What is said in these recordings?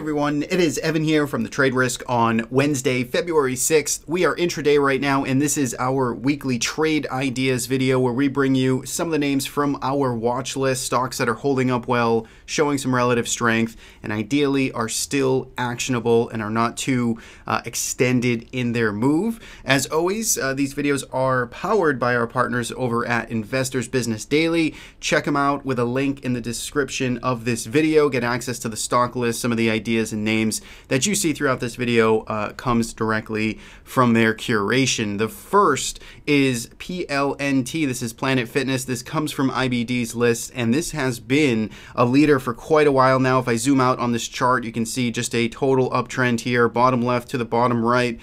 everyone, it is Evan here from the Trade Risk on Wednesday, February 6th. We are intraday right now, and this is our weekly trade ideas video where we bring you some of the names from our watch list, stocks that are holding up well, showing some relative strength, and ideally are still actionable and are not too extended in their move. As always, these videos are powered by our partners over at Investors Business Daily. Check them out with a link in the description of this video. Get access to the stock list. Some of the ideas and names that you see throughout this video comes directly from their curation. The first is PLNT. This is Planet Fitness. This comes from IBD's list, and this has been a leader for quite a while now. If I zoom out on this chart, you can see just a total uptrend here, bottom left to the bottom right.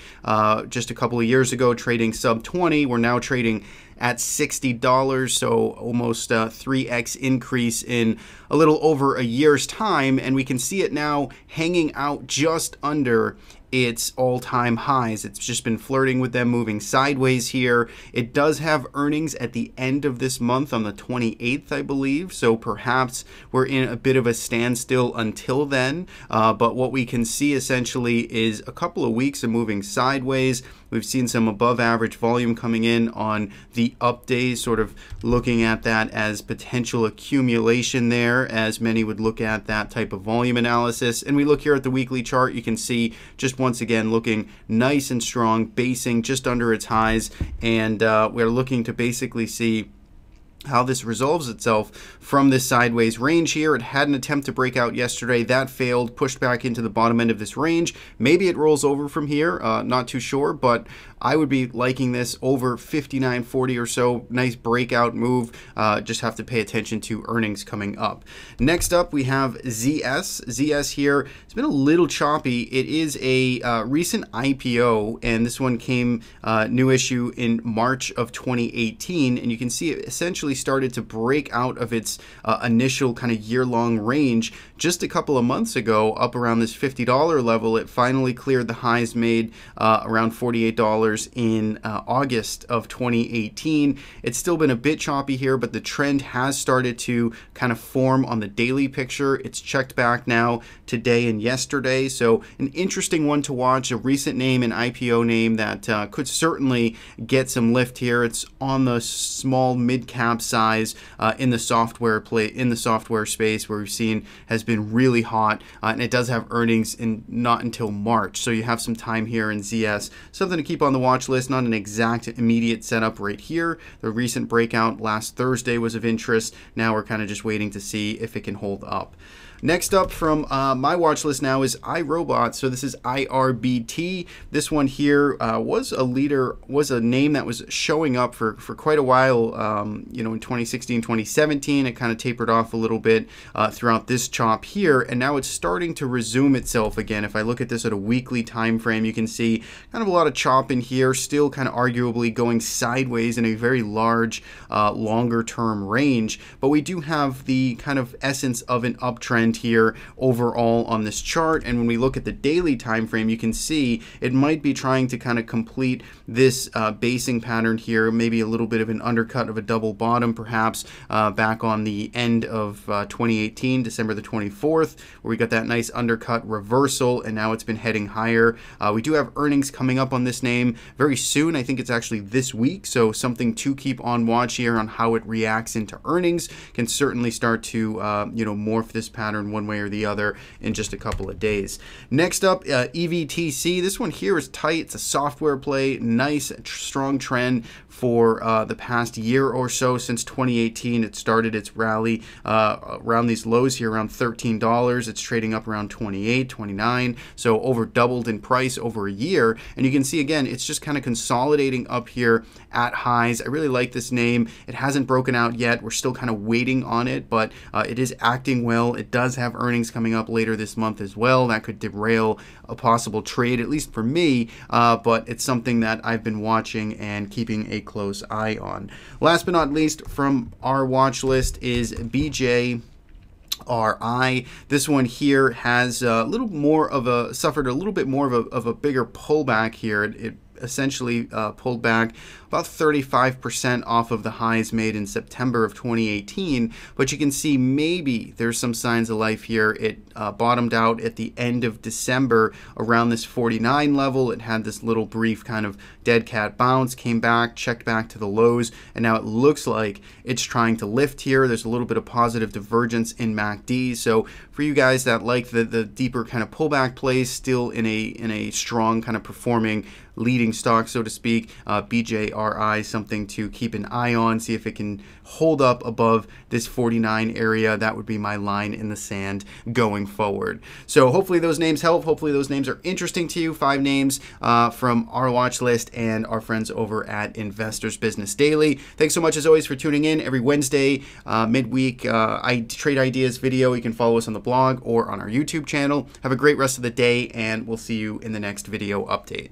Just a couple of years ago, trading sub 20. We're now trading at $60, so almost a 3x increase in a little over a year's time, and we can see it now hanging out just under its all-time highs. It's just been flirting with them, moving sideways here. It does have earnings at the end of this month on the 28th, I believe, so perhaps we're in a bit of a standstill until then, but what we can see essentially is a couple of weeks of moving sideways. We've seen some above average volume coming in on the up days, sort of looking at that as potential accumulation there, as many would look at that type of volume analysis. And we look here at the weekly chart, you can see just once again looking nice and strong, basing just under its highs, and we're looking to basically see how this resolves itself from this sideways range here. It had an attempt to break out yesterday. That failed, pushed back into the bottom end of this range. Maybe it rolls over from here, not too sure, but I would be liking this over 59.40 or so. Nice breakout move. Just have to pay attention to earnings coming up. Next up, we have ZS. ZS here, it's been a little choppy. It is a recent IPO, and this one came new issue in March of 2018, and you can see it essentially started to break out of its initial kind of year-long range just a couple of months ago, up around this $50 level. It finally cleared the highs made around $48 in August of 2018. It's still been a bit choppy here, but the trend has started to kind of form on the daily picture. It's checked back now today and yesterday, so an interesting one to watch, a recent name, an IPO name that could certainly get some lift here. It's on the small mid-cap size in the software space, where we've seen has been really hot, and it does have earnings in not until March, so you have some time here in ZS. Something to keep on the watch list. Not an exact immediate setup right here. The recent breakout last Thursday was of interest. Now we're kind of just waiting to see if it can hold up. Next up from my watch list now is iRobot. So this is IRBT. This one here was a leader, was a name that was showing up for quite a while, you know, in 2016, 2017. It kind of tapered off a little bit throughout this chop here, and now it's starting to resume itself again. If I look at this at a weekly time frame, you can see kind of a lot of chop in here, still kind of arguably going sideways in a very large, longer term range, but we do have the kind of essence of an uptrend here overall on this chart. And when we look at the daily time frame, you can see it might be trying to kind of complete this basing pattern here, maybe a little bit of an undercut of a double bottom perhaps back on the end of 2018, December the 24th, where we got that nice undercut reversal, and now it's been heading higher. We do have earnings coming up on this name very soon. I think it's actually this week, so something to keep on watch here on how it reacts into earnings. Can certainly start to you know, morph this pattern one way or the other in just a couple of days. Next up, EVTC. This one here is tight. It's a software play. Nice, strong trend for the past year or so. Since 2018, it started its rally around these lows here, around $13. It's trading up around 28, 29, so over doubled in price over a year. And you can see again, it's just kind of consolidating up here at highs. I really like this name. It hasn't broken out yet. We're still kind of waiting on it, but it is acting well. It does have earnings coming up later this month as well. That could derail a possible trade, at least for me, but it's something that I've been watching and keeping a close eye on. Last but not least from our watch list is BJRI. This one here has a little more of a, suffered a little bit more of a bigger pullback here. It essentially pulled back about 35% off of the highs made in September of 2018, but you can see maybe there's some signs of life here. It bottomed out at the end of December around this 49 level. It had this little brief kind of dead cat bounce, came back, checked back to the lows, and now it looks like it's trying to lift here. There's a little bit of positive divergence in MACD. So for you guys that like the deeper kind of pullback plays, still in a strong kind of performing leading stock, so to speak, BJRI, something to keep an eye on, see if it can hold up above this 49 area. That would be my line in the sand going forward. So hopefully those names help. Hopefully those names are interesting to you. 5 names from our watch list and our friends over at Investors Business Daily. Thanks so much as always for tuning in every Wednesday, midweek trade ideas video. You can follow us on the blog or on our YouTube channel. Have a great rest of the day, and we'll see you in the next video update.